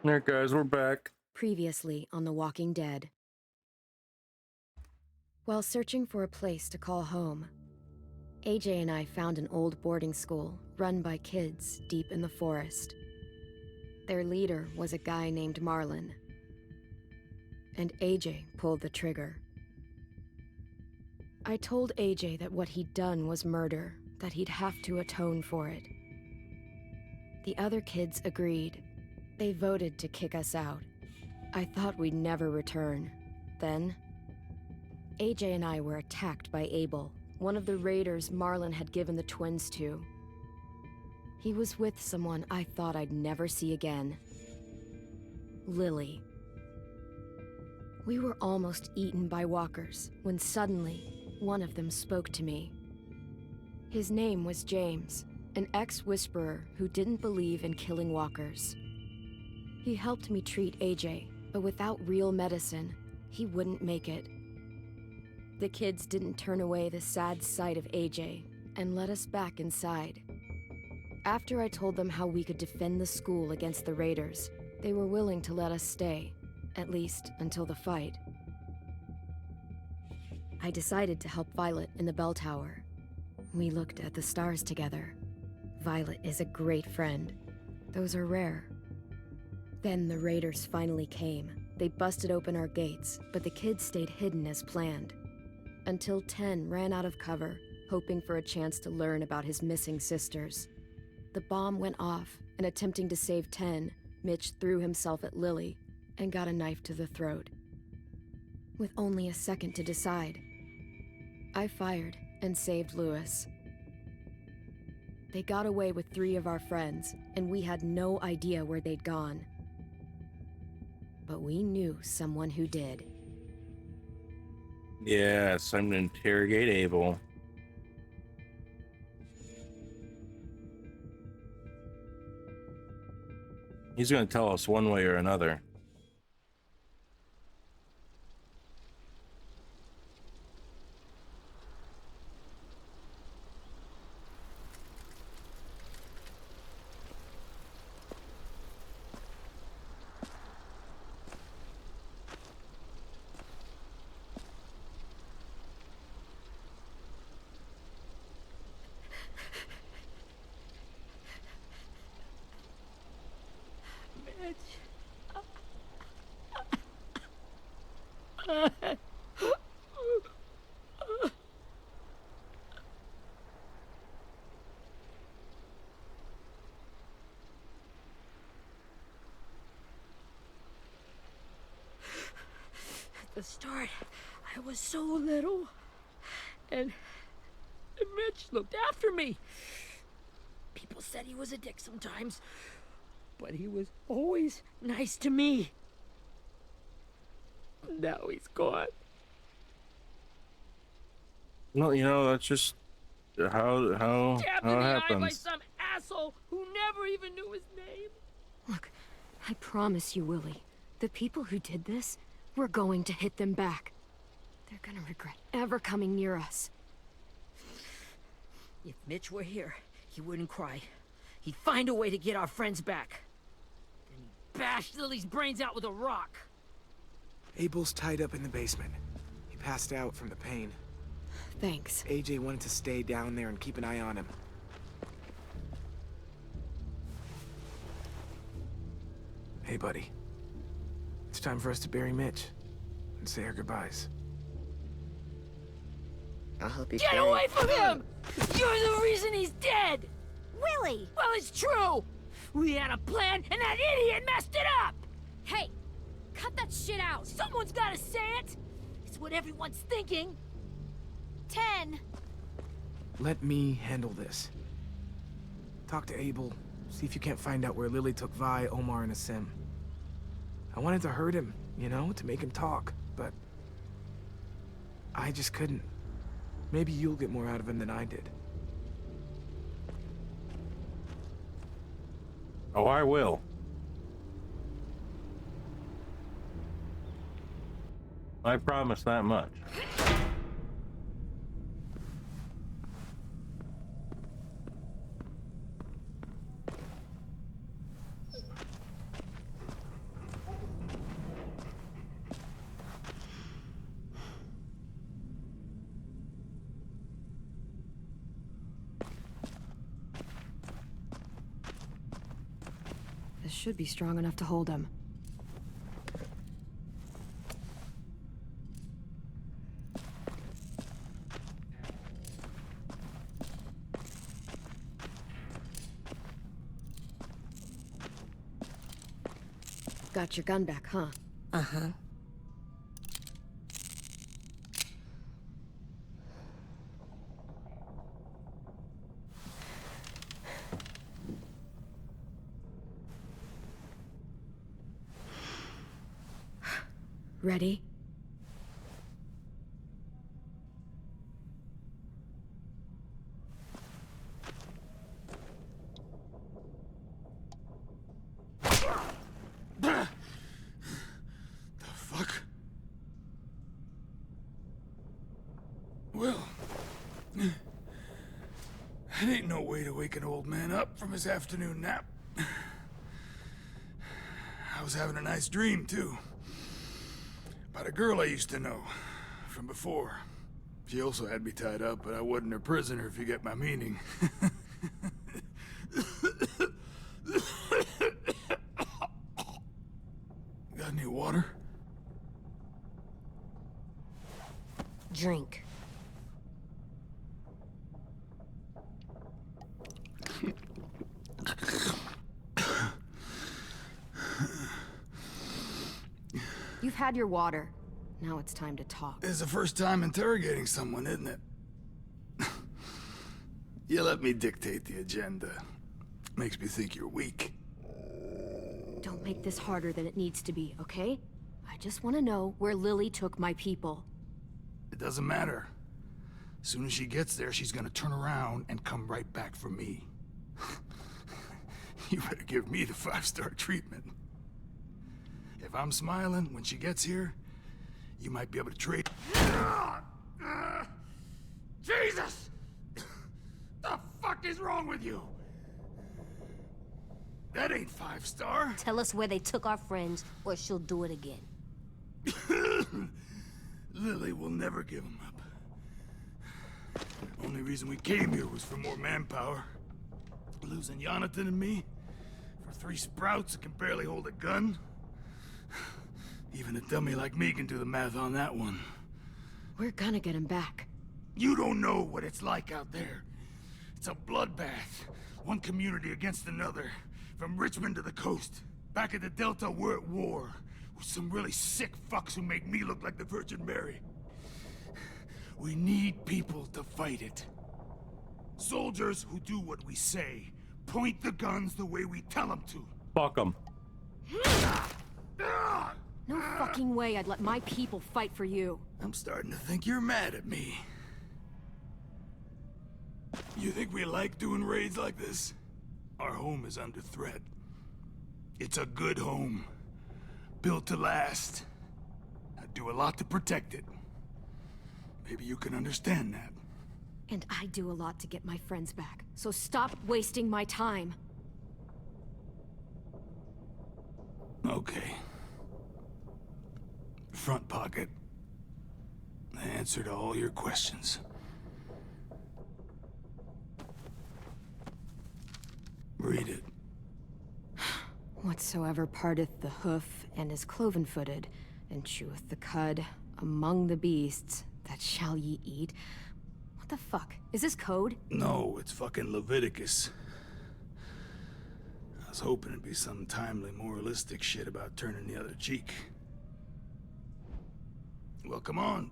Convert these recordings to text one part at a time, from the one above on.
There, guys, we're back. Previously on The Walking Dead. While searching for a place to call home, AJ and I found an old boarding school run by kids deep in the forest. Their leader was a guy named Marlon, and AJ pulled the trigger. I told AJ that what he'd done was murder, that he'd have to atone for it. The other kids agreed. They voted to kick us out. I thought we'd never return. Then, AJ and I were attacked by Abel, one of the raiders Marlon had given the twins to. He was with someone I thought I'd never see again. Lily. We were almost eaten by walkers when suddenly, one of them spoke to me. His name was James, an ex-whisperer who didn't believe in killing walkers. He helped me treat AJ, but without real medicine, he wouldn't make it. The kids didn't turn away the sad sight of AJ and let us back inside. After I told them how we could defend the school against the raiders, they were willing to let us stay, at least until the fight. I decided to help Violet in the bell tower. We looked at the stars together. Violet is a great friend. Those are rare. Then the raiders finally came. They busted open our gates, but the kids stayed hidden as planned. Until Ten ran out of cover, hoping for a chance to learn about his missing sisters. The bomb went off, and attempting to save Ten, Mitch threw himself at Lily and got a knife to the throat. With only a second to decide, I fired and saved Lewis. They got away with 3 of our friends, and we had no idea where they'd gone. But we knew someone who did. Yes, I'm to interrogate Abel. He's going to tell us one way or another. At the start, I was so little, and Mitch looked after me. People said he was a dick sometimes, but he was always nice to me. Now he's gone. Well, you know, that's just how Stabbed how in it the eye by happens. some asshole who never even knew his name. Look, I promise you, Willie, the people who did this, we're going to hit them back. They're gonna regret ever coming near us. If Mitch were here, he wouldn't cry. He'd find a way to get our friends back. Then he'd bash Lily's brains out with a rock. Abel's tied up in the basement. He passed out from the pain. Thanks. AJ wanted to stay down there and keep an eye on him. Hey, buddy. It's time for us to bury Mitch and say our goodbyes. I'll help you Get carry away from him! You're the reason he's dead! Willie! Well, it's true! We had a plan, and that idiot messed it up! Hey! Cut that shit out! Someone's gotta say it! It's what everyone's thinking. 10! Let me handle this. Talk to Abel. See if you can't find out where Lily took Vi, Omar, and Asim. I wanted to hurt him, you know, to make him talk, but I just couldn't. Maybe you'll get more out of him than I did. Oh, I will. I promise that much. should be strong enough to hold him. Got your gun back, huh? Uh-huh. Ready? The fuck? Well, that ain't no way to wake an old man up from his afternoon nap. I was having a nice dream, too. About a girl I used to know from before. She also had me tied up, but I wasn't her prisoner, if you get my meaning. Got any water? Drink. You've had your water. Now it's time to talk. It's the first time interrogating someone, isn't it? You let me dictate the agenda. Makes me think you're weak. Don't make this harder than it needs to be, okay? I just want to know where Lily took my people. It doesn't matter. As soon as she gets there, she's gonna turn around and come right back for me. You better give me the 5-star treatment. If I'm smiling when she gets here, you might be able to trade. Jesus! The fuck is wrong with you? That ain't 5-star. Tell us where they took our friends, or she'll do it again. Lily will never give him up. Only reason we came here was for more manpower. Losing Jonathan and me for 3 sprouts that can barely hold a gun. Even a dummy like me can do the math on that one. We're gonna get him back. You don't know what it's like out there. It's a bloodbath. One community against another. From Richmond to the coast. Back at the Delta, we're at war. With some really sick fucks who make me look like the Virgin Mary. We need people to fight it. Soldiers who do what we say. Point the guns the way we tell them to. Fuck them. No fucking way I'd let my people fight for you. I'm starting to think you're mad at me. You think we like doing raids like this? Our home is under threat. It's a good home. Built to last. I do a lot to protect it. Maybe you can understand that. And I do a lot to get my friends back. So stop wasting my time. Okay. Front pocket. The answer to all your questions. Read it. Whatsoever parteth the hoof and is cloven-footed, and cheweth the cud among the beasts, that shall ye eat. What the fuck? Is this code? No, it's fucking Leviticus. I was hoping it'd be some timely, moralistic shit about turning the other cheek. Well, come on.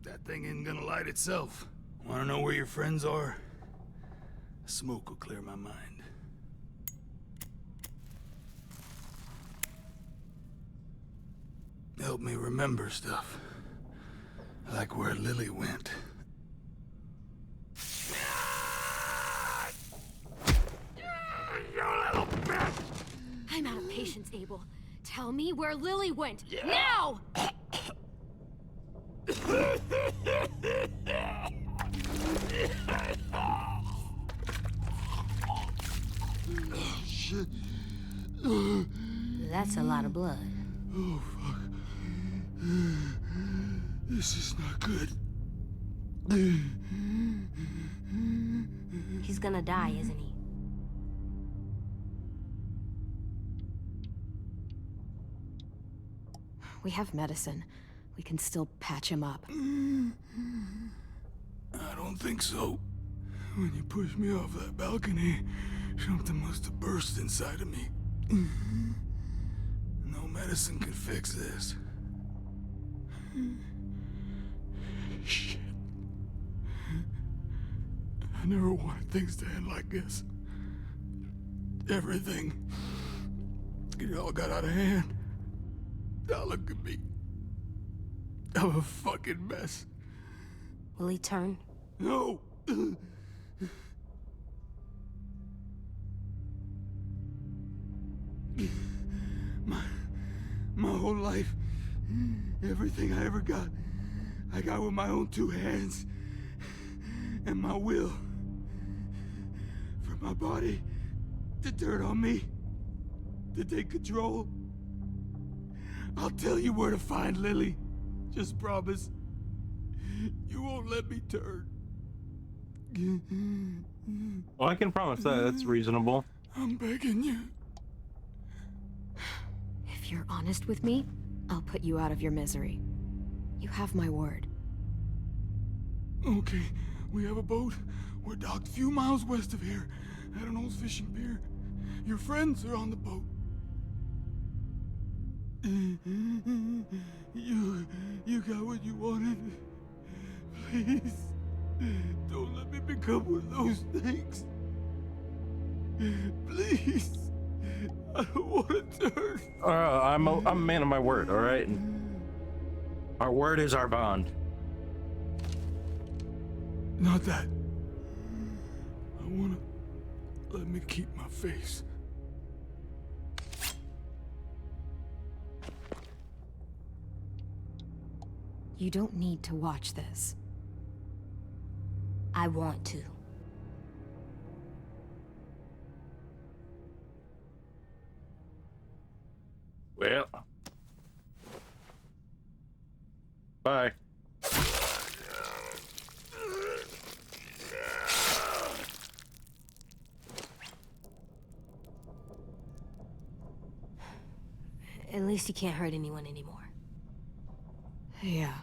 That thing ain't gonna light itself. Wanna know where your friends are? Smoke will clear my mind. Help me remember stuff. Like where Lily went. You little bitch! I'm out of patience, Abel. Tell me where Lily went. Now! Shit. That's a lot of blood. Oh, fuck. This is not good. He's gonna die, isn't he? We have medicine. We can still patch him up. I don't think so. When you pushed me off that balcony, something must have burst inside of me. No medicine can fix this. Shit. I never wanted things to end like this. Everything. It all got out of hand. Now look at me. I'm a fucking mess. Will he turn? No! My whole life, everything I ever got, I got with my own two hands and my will. For my body to turn on me, to take control. I'll tell you where to find Lily. Just promise. You won't let me turn. Well, I can promise that. That's reasonable. I'm begging you. If you're honest with me, I'll put you out of your misery. You have my word. Okay, we have a boat. We're docked a few miles west of here, at an old fishing pier. Your friends are on the boat. You got what you wanted. Please, don't let me become one of those things. Please, I don't want to turn. I'm a man of my word, all right? Our word is our bond. Not that. I wanna let me keep my face. You don't need to watch this. I want to. Well. Bye. At least he can't hurt anyone anymore. Yeah.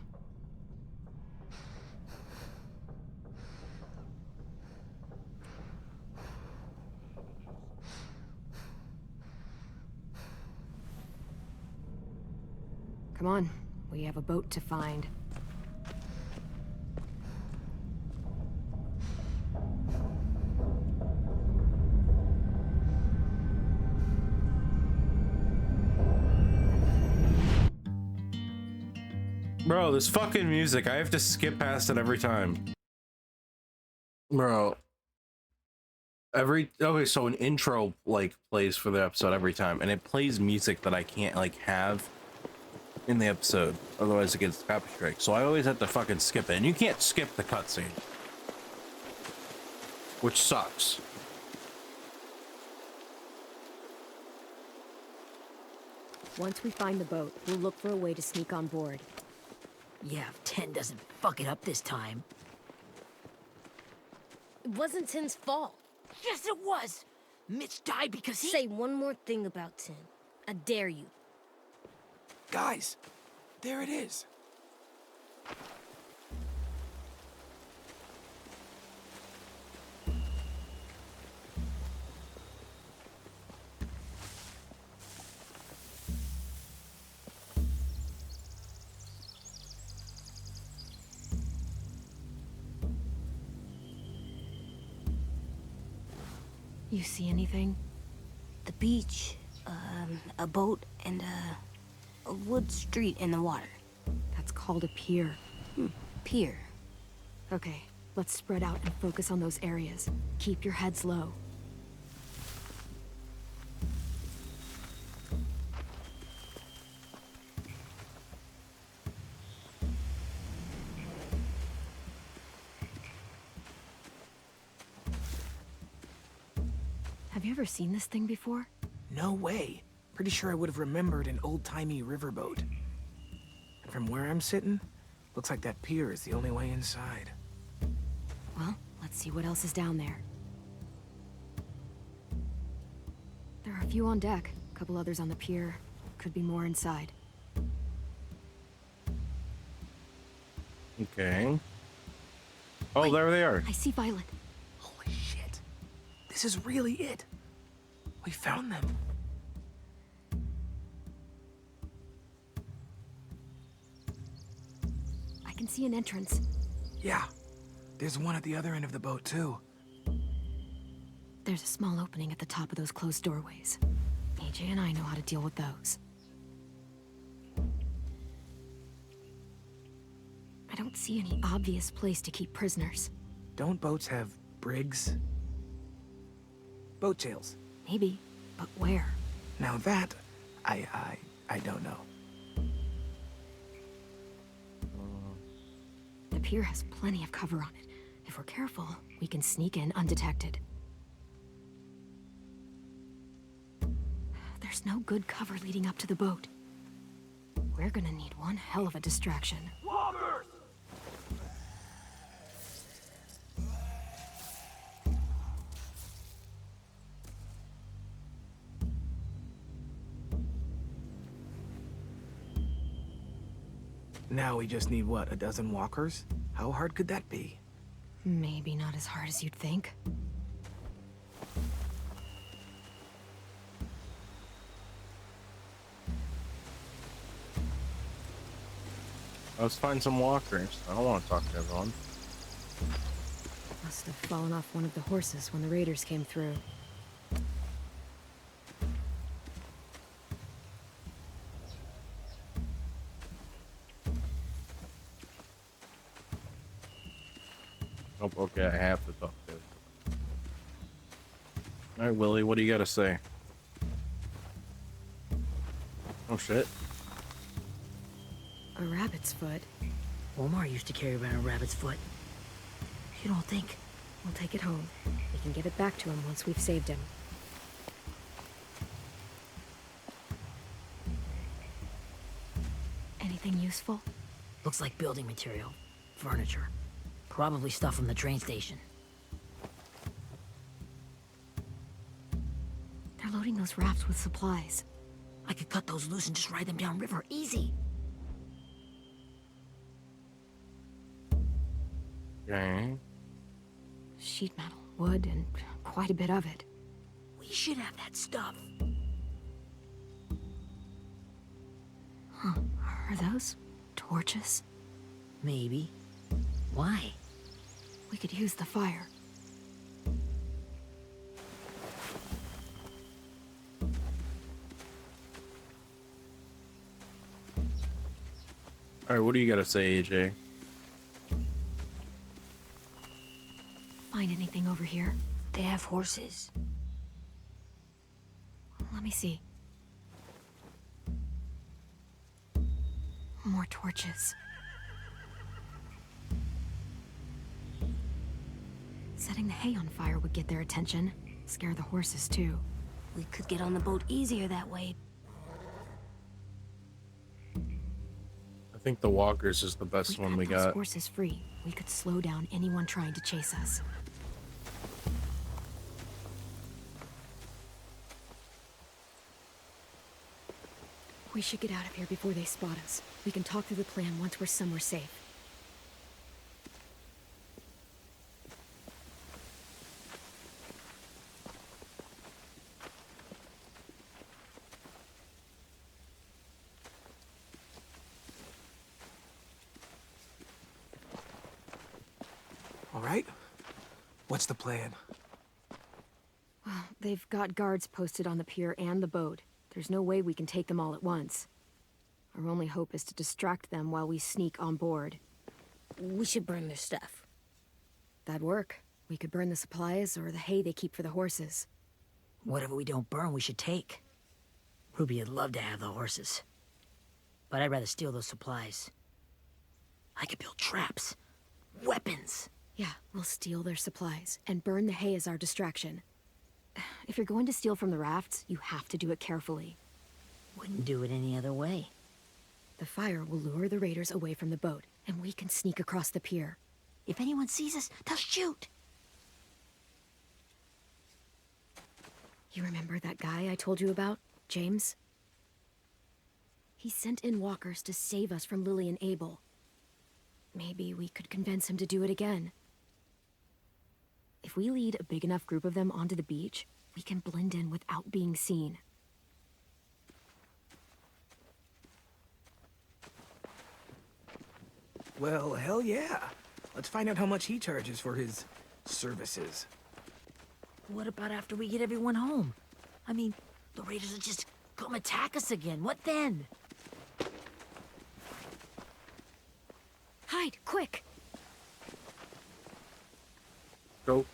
Come on, we have a boat to find. Bro, this fucking music, I have to skip past it every time. Bro. Okay, so an intro, like, plays for the episode every time, and it plays music that I can't, like, have in the episode, otherwise it gets copy strike. So I always have to fucking skip it, and you can't skip the cutscene, which sucks. Once we find the boat, we'll look for a way to sneak on board. Yeah, if 10 doesn't fuck it up this time. It wasn't Tin's fault. Yes, it was! Mitch died because he— Say one more thing about Tin. I dare you. Guys, there it is. You see anything? The beach, a boat, and a wood street in the water. That's called a pier. Pier. Okay, let's spread out and focus on those areas. Keep your heads low. Have you ever seen this thing before? No way. Pretty sure I would have remembered an old-timey riverboat. And from where I'm sitting, looks like that pier is the only way inside. Well, let's see what else is down there. There are a few on deck, a couple others on the pier. Could be more inside. Okay. Oh, there they are. I see Violet. Holy shit. This is really it. We found them. I can see an entrance. Yeah. There's one at the other end of the boat, too. There's a small opening at the top of those closed doorways. AJ and I know how to deal with those. I don't see any obvious place to keep prisoners. Don't boats have brigs? Boat jails. Maybe, but where? Now that, I don't know. The pier has plenty of cover on it. If we're careful, we can sneak in undetected. There's no good cover leading up to the boat. We're gonna need one hell of a distraction. Walkers! Now we just need, what, a dozen walkers? How hard could that be? Maybe not as hard as you'd think. Let's find some walkers. I don't want to talk to everyone. Must have fallen off one of the horses when the raiders came through. Oh, okay, I have to talk to. All right, Willie, what do you got to say? Oh shit. A rabbit's foot. Omar used to carry around a rabbit's foot. You don't think? We'll take it home. We can give it back to him once we've saved him. Anything useful? Looks like building material. Furniture. Probably stuff from the train station. They're loading those rafts with supplies. I could cut those loose and just ride them downriver. Easy. Okay. Sheet metal, wood, and quite a bit of it. We should have that stuff. Huh. Are those torches? Maybe. Why? We could use the fire. All right, what do you got to say, AJ? Find anything over here? They have horses. Let me see. More torches. Setting the hay on fire would get their attention. Scare the horses, too. We could get on the boat easier that way. I think the walkers is the best one we cut those got. horses free. We could slow down anyone trying to chase us. We should get out of here before they spot us. We can talk through the plan once we're somewhere safe. All right? What's the plan? Well, they've got guards posted on the pier and the boat. There's no way we can take them all at once. Our only hope is to distract them while we sneak on board. We should burn their stuff. That'd work. We could burn the supplies or the hay they keep for the horses. Whatever we don't burn, we should take. Ruby'd love to have the horses. But I'd rather steal those supplies. I could build traps. Weapons. Yeah, we'll steal their supplies and burn the hay as our distraction. If you're going to steal from the rafts, you have to do it carefully. Wouldn't do it any other way. The fire will lure the raiders away from the boat, and we can sneak across the pier. If anyone sees us, they'll shoot. You remember that guy I told you about, James? He sent in walkers to save us from Lily and Abel. Maybe we could convince him to do it again. If we lead a big enough group of them onto the beach, we can blend in without being seen. Well, hell yeah. Let's find out how much he charges for his services. What about after we get everyone home? I mean, the raiders will just come attack us again. What then? Hide, quick! Go.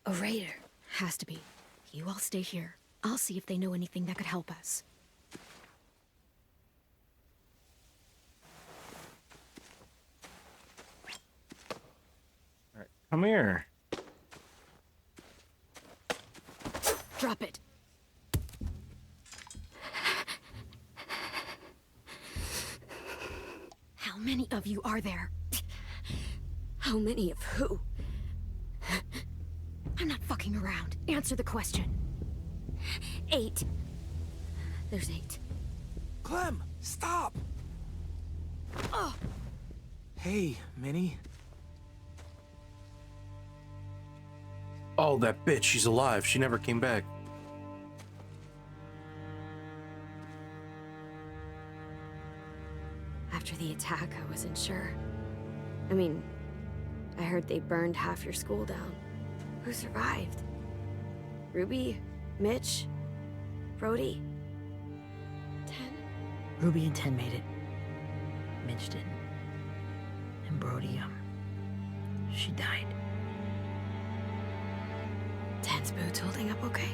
A raider. Has to be. You all stay here. I'll see if they know anything that could help us. All right, come here. Drop it. How many of you are there? How many of who? I'm not fucking around. Answer the question. 8. There's 8. Clem, stop! Oh! Hey, Minnie. Oh, that bitch, she's alive. She never came back. After the attack, I wasn't sure. I mean, I heard they burned half your school down. Who survived? Ruby? Mitch? Brody? 10? Ruby and 10 made it. Mitch didn't. And Brody, she died. 10's boots holding up okay?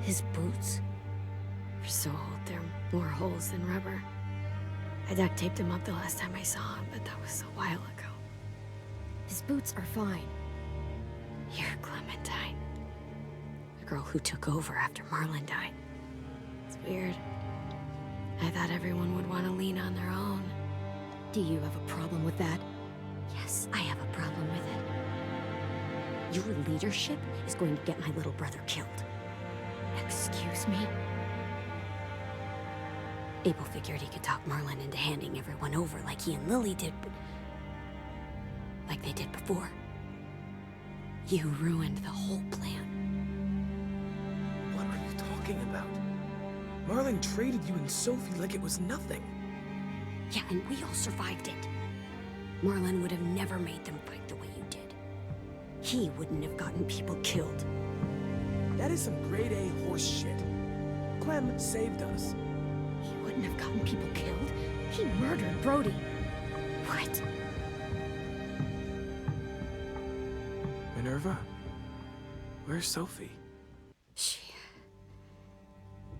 His boots? They're so old, they're more holes than rubber. I duct taped him up the last time I saw him, but that was a while ago. His boots are fine. You're Clementine. The girl who took over after Marlon died. It's weird. I thought everyone would want to lean on their own. Do you have a problem with that? Yes, I have a problem with it. Your leadership is going to get my little brother killed. Excuse me? Abel figured he could talk Marlon into handing everyone over like he and Lily did, but... like they did before. You ruined the whole plan. What are you talking about? Marlon traded you and Sophie like it was nothing. Yeah, and we all survived it. Marlon would have never made them fight the way you did. He wouldn't have gotten people killed. That is some grade A horse shit. Clem saved us. He wouldn't have gotten people killed. He murdered Brody. What? Minerva? Where's Sophie?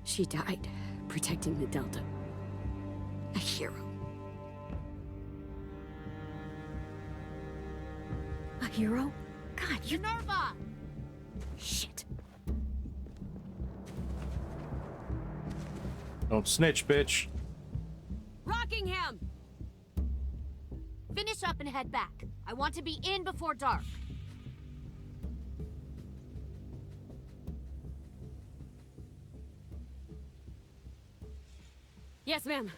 She died protecting the Delta. A hero. A hero? God, you... Minerva! Shit. Don't snitch, bitch. Rockingham! Finish up and head back. I want to be in before dark. Yes, ma'am.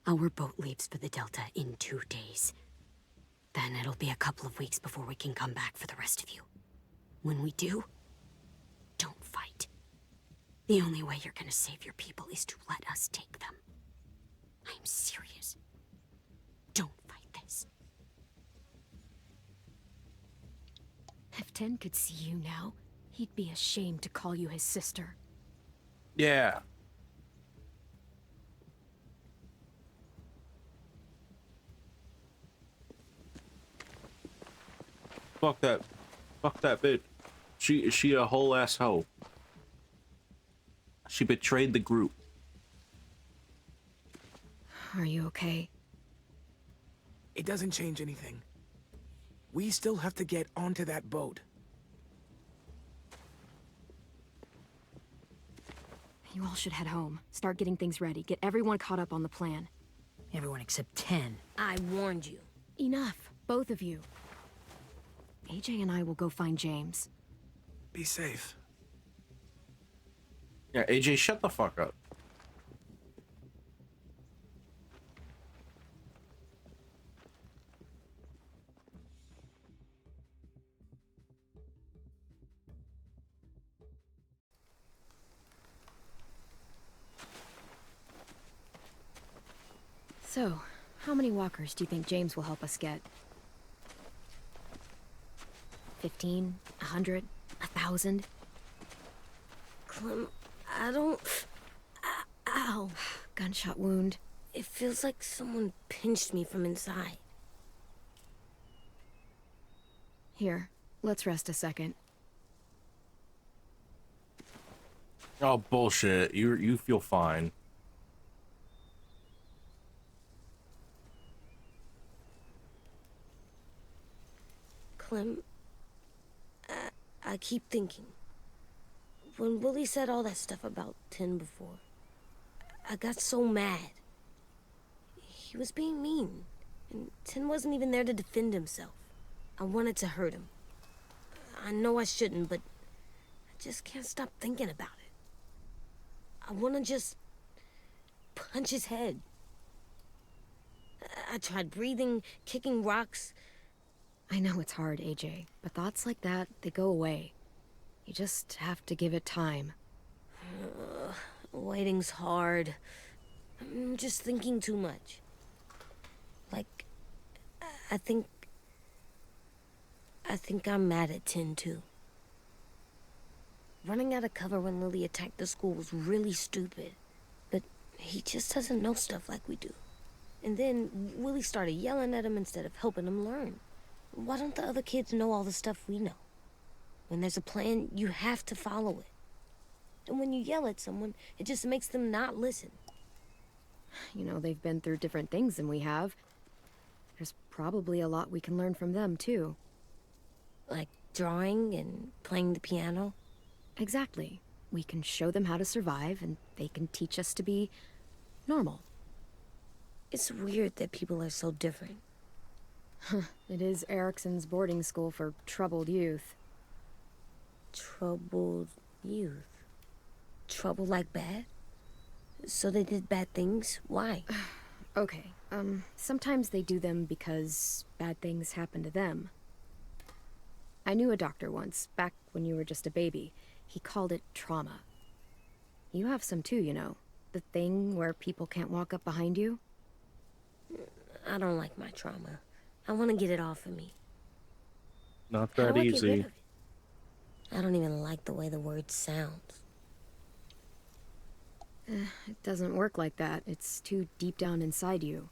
Our boat leaves for the Delta in 2 days. Then it'll be a couple of weeks before we can come back for the rest of you. When we do, don't fight. The only way you're gonna save your people is to let us take them. I'm serious. Don't fight this. If 10 could see you now, he'd be ashamed to call you his sister. Yeah. Fuck that. Fuck that bitch. She a whole ass hoe. She betrayed the group. Are you okay? It doesn't change anything. We still have to get onto that boat. You all should head home. Start getting things ready. Get everyone caught up on the plan. Everyone except 10. I warned you. Enough, both of you. AJ and I will go find James. Be safe. Yeah, AJ, shut the fuck up. So, how many walkers do you think James will help us get? 15? 100? 1,000? Clem, I don't... Ow. Gunshot wound. It feels like someone pinched me from inside. Here, let's rest a second. Oh, bullshit. You feel fine. Clem, I keep thinking. When Willie said all that stuff about Tin before, I got so mad. He was being mean, and Tin wasn't even there to defend himself. I wanted to hurt him. I know I shouldn't, but I just can't stop thinking about it. I want to just punch his head. I tried breathing, kicking rocks. I know it's hard, AJ, but thoughts like that, they go away. You just have to give it time. Waiting's hard. I'm just thinking too much. Like, I think I'm mad at Tin, too. Running out of cover when Lily attacked the school was really stupid. But he just doesn't know stuff like we do. And then Willie started yelling at him instead of helping him learn. Why don't the other kids know all the stuff we know? When there's a plan, you have to follow it. And when you yell at someone, it just makes them not listen. You know, they've been through different things than we have. There's probably a lot we can learn from them, too. Like drawing and playing the piano. Exactly. We can show them how to survive, and they can teach us to be normal. It's weird that people are so different. It is Erickson's boarding school for troubled youth. Troubled youth? Trouble like bad? So they did bad things? Why? Okay, sometimes they do them because bad things happen to them. I knew a doctor once, back when you were just a baby. He called it trauma. You have some too, you know. The thing where people can't walk up behind you. I don't like my trauma. I want to get it off of me. Not How that do I get rid easy. of it? I don't even like the way the word sounds. It doesn't work like that. It's too deep down inside you.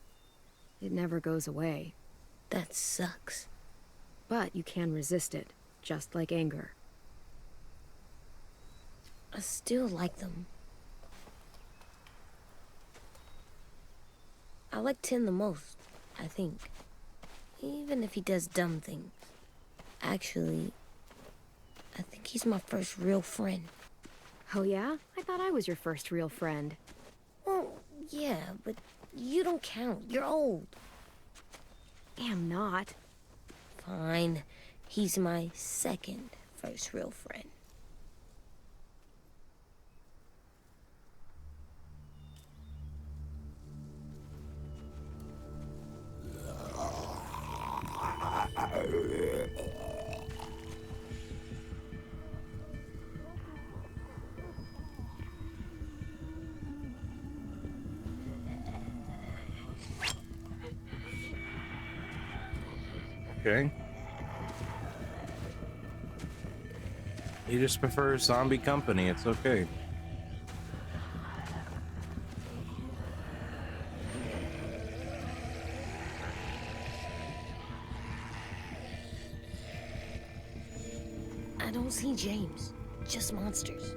It never goes away. That sucks. But you can resist it, just like anger. I still like them. I like Tin the most, I think. Even if he does dumb things. Actually, I think he's my first real friend. Oh yeah? I thought I was your first real friend. Well, yeah, but you don't count. You're old. Am not. Fine. He's my second first real friend. Okay. He just prefers zombie company. It's okay. I don't see James. Just monsters.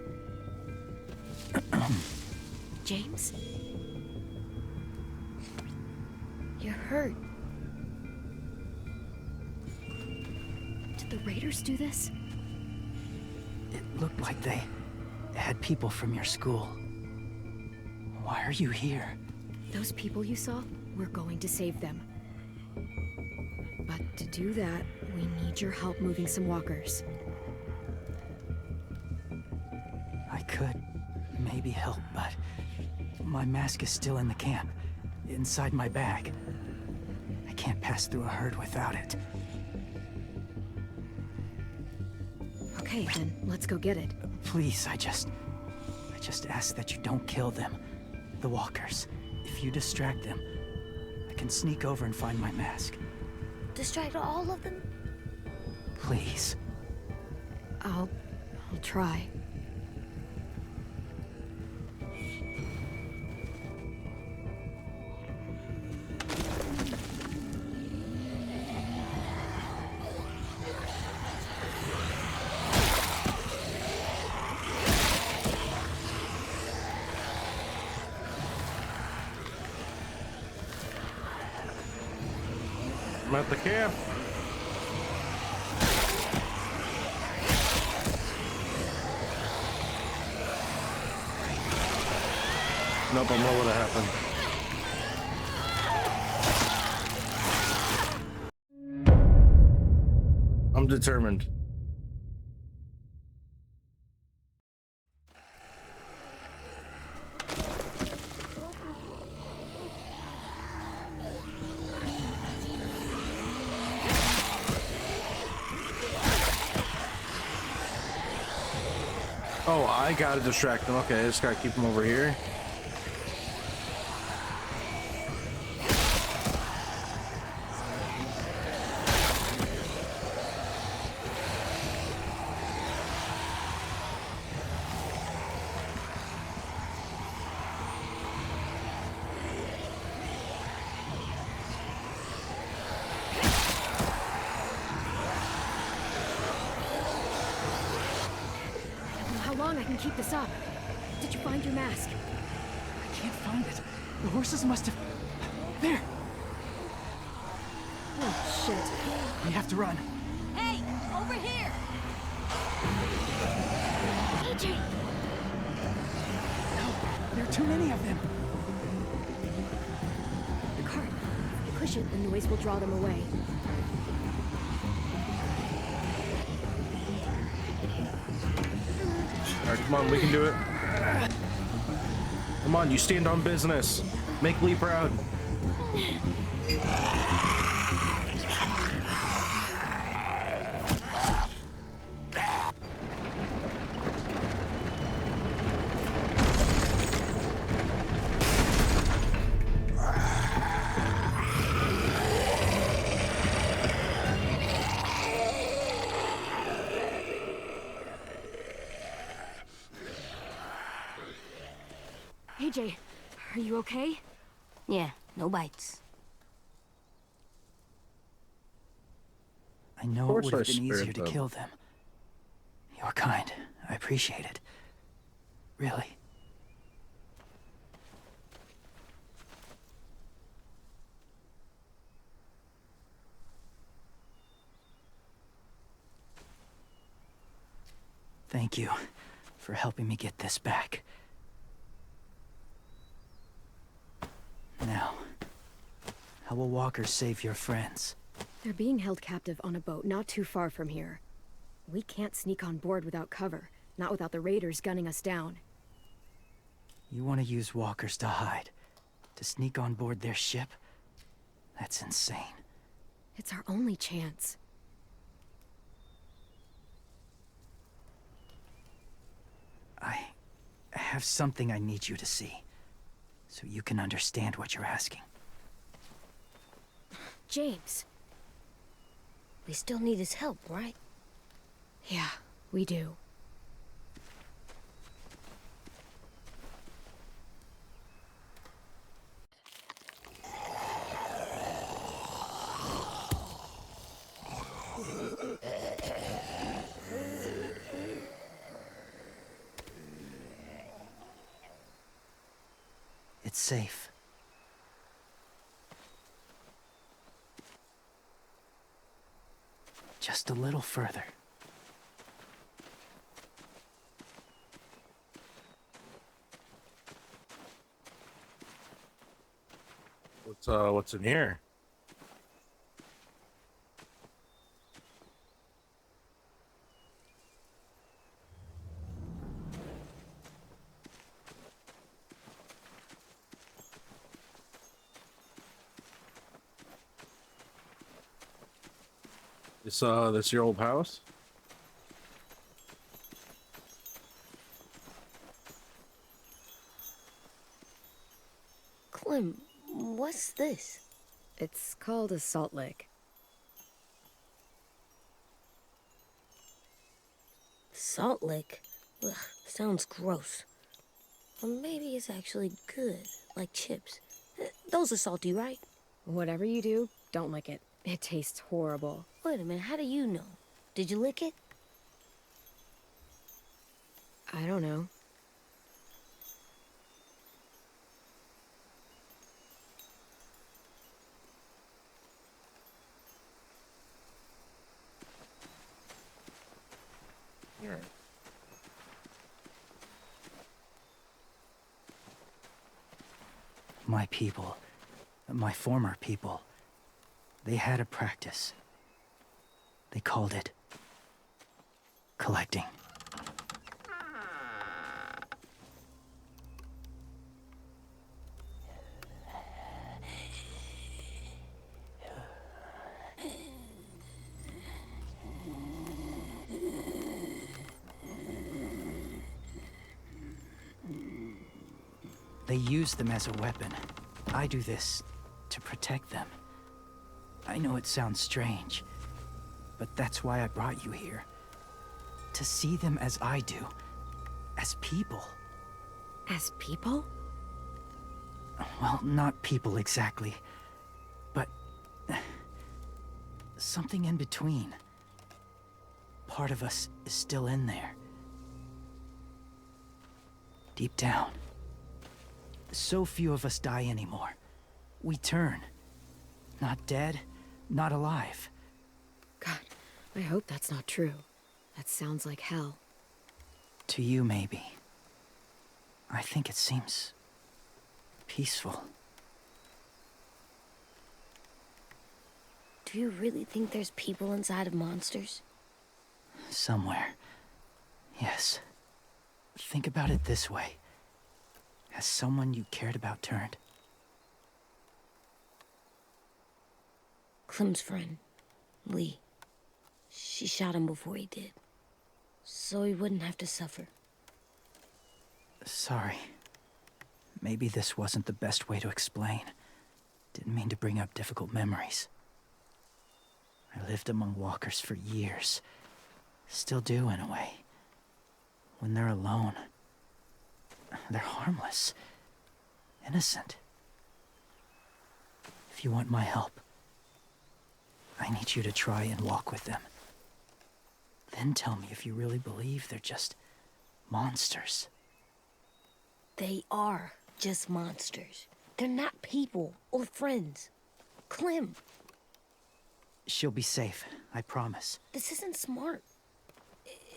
James? You're hurt. Raiders do this? It looked like they had people from your school. Why are you here? Those people you saw, we're going to save them. But to do that, we need your help moving some walkers. I could maybe help, but my mask is still in the camp, inside my bag. I can't pass through a herd without it. Okay, then let's go get it. Please, I just ask that you don't kill them. The walkers. If you distract them, I can sneak over and find my mask. Distract all of them? Please. I'll try. I'm at the camp. Nope, I know what happened. I'm determined. Oh, I gotta distract them. Okay, I just gotta keep them over here. How long I can keep this up? Did you find your mask? I can't find it. The horses must have... There! Oh, shit. We have to run. Hey, over here! AJ! No, there are too many of them. The cart. If you push it, the noise will draw them away. All right, come on, we can do it. Come on, you stand on business. Make Lee proud. AJ, are you okay? Yeah, no bites. I know it course would have I been spared easier to them. kill them. You're kind. I appreciate it. Really. Thank you for helping me get this back. Now, how will walkers save your friends? They're being held captive on a boat not too far from here. We can't sneak on board without cover, not without the raiders gunning us down. You want to use walkers to hide? To sneak on board their ship? That's insane. It's our only chance. I have something I need you to see, so you can understand what you're asking. James. We still need his help, right? Yeah, we do. It's safe. Just a little further. What's in here? This your old house? Clem, what's this? It's called a salt lick. Salt lick? Ugh, sounds gross. Or maybe it's actually good, like chips. Those are salty, right? Whatever you do, don't lick it. It tastes horrible. Wait a minute, how do you know? Did you lick it? I don't know. Here. My people, my former people, they had a practice. They called it collecting. They use them as a weapon. I do this to protect them. I know it sounds strange, but that's why I brought you here. To see them as I do. As people. As people? Well, not people exactly, but something in between. Part of us is still in there. Deep down. So few of us die anymore. We turn. Not dead, not alive. God, I hope that's not true. That sounds like hell. To you, maybe. I think it seems peaceful. Do you really think there's people inside of monsters? Somewhere. Yes. Think about it this way. Has someone you cared about turned? Clem's friend, Lee. She shot him before he did. So he wouldn't have to suffer. Sorry. Maybe this wasn't the best way to explain. Didn't mean to bring up difficult memories. I lived among walkers for years. Still do, in a way. When they're alone, they're harmless. Innocent. If you want my help, I need you to try and walk with them. Then tell me if you really believe they're just monsters. They are just monsters. They're not people or friends. Clem, She'll be safe, I promise. this isn't smart.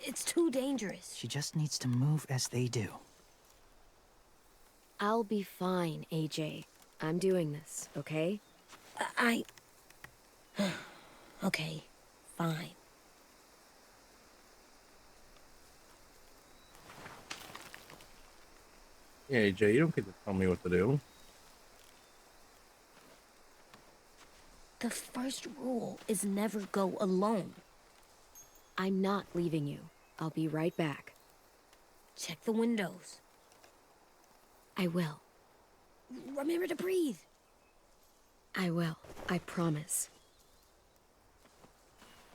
It's too dangerous. She just needs to move as they do. I'll be fine, AJ. I'm doing this, okay? Okay, fine. Yeah, Jay, you don't get to tell me what to do. The first rule is never go alone. I'm not leaving you. I'll be right back. Check the windows. I will. Remember to breathe. I will. I promise.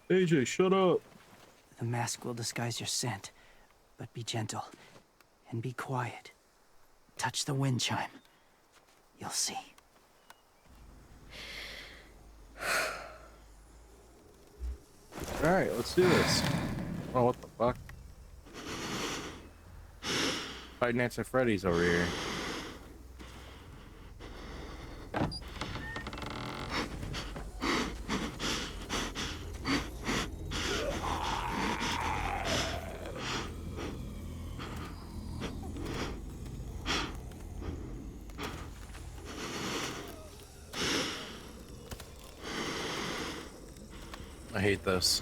AJ, shut up. The mask will disguise your scent, but be gentle and be quiet. Touch the wind chime. You'll see. Alright, let's do this. Oh, what the fuck? Five Nights at Freddy's over here. I hate this.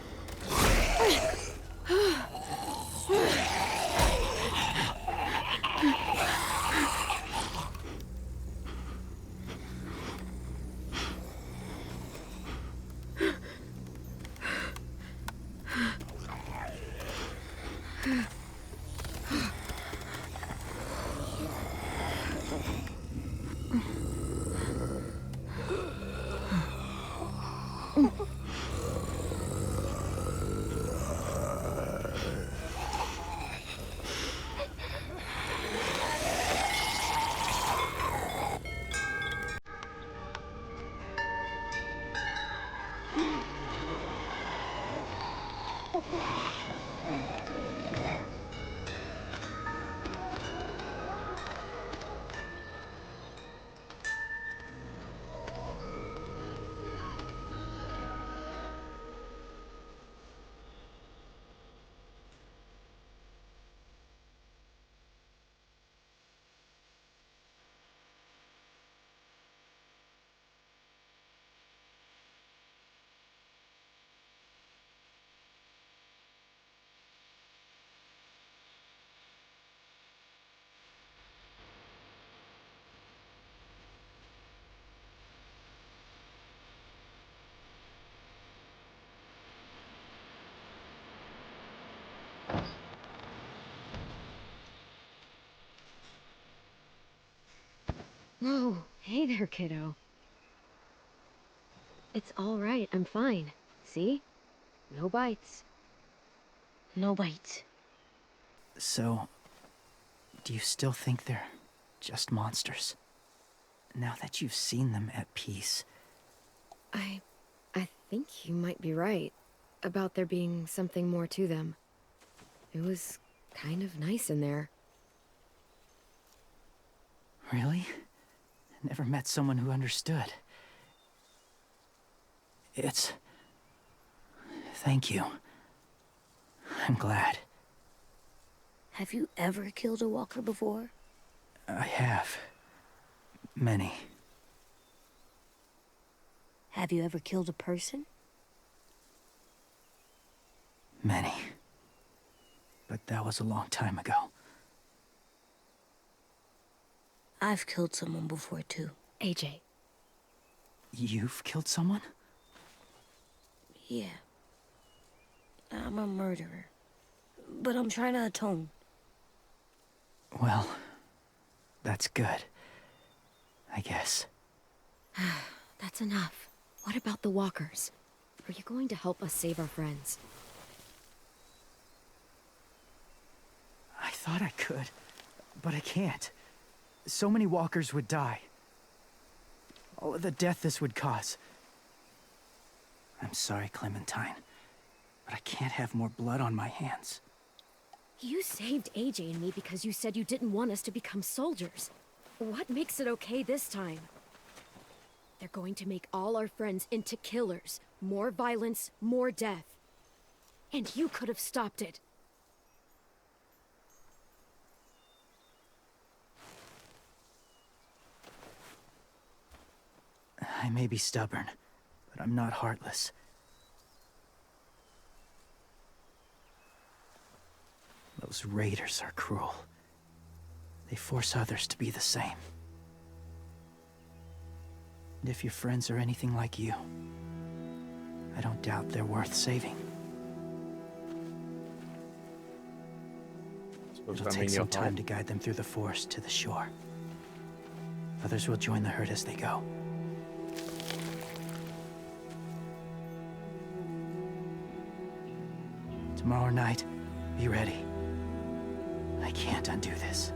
Whoa, hey there, kiddo. It's all right, I'm fine. See? No bites. No bites. So, do you still think they're just monsters? Now that you've seen them at peace. I think you might be right about there being something more to them. It was kind of nice in there. Really? Never met someone who understood. Thank you. I'm glad. Have you ever killed a walker before? I have. Many. Have you ever killed a person? Many. But that was a long time ago. I've killed someone before, too. AJ. You've killed someone? Yeah. I'm a murderer. But I'm trying to atone. Well, that's good. I guess. That's enough. What about the walkers? Are you going to help us save our friends? I thought I could, but I can't. So many walkers would die. All of the death this would cause. I'm sorry, Clementine, but I can't have more blood on my hands. You saved AJ and me because you said you didn't want us to become soldiers. What makes it okay this time? They're going to make all our friends into killers. More violence, more death. And you could have stopped it. I may be stubborn, but I'm not heartless. Those raiders are cruel. They force others to be the same. And if your friends are anything like you, I don't doubt they're worth saving. It'll take some time to guide them through the forest to the shore. Others will join the herd as they go. Tomorrow night, be ready. I can't undo this.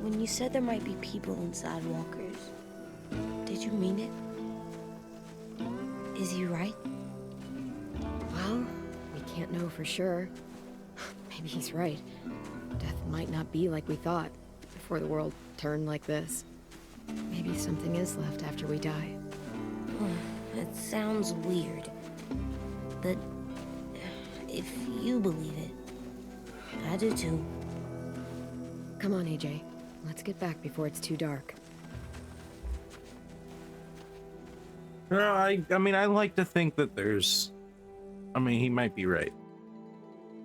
When you said there might be people inside walkers, Did you mean it? Is he right? Well, we can't know for sure. Maybe he's right. Death might not be like we thought before the world turned like this. Maybe something is left after we die. It sounds weird. But if you believe it, I do too. Come on, AJ. Let's get back before it's too dark. I mean, I like to think that there's... I mean, he might be right.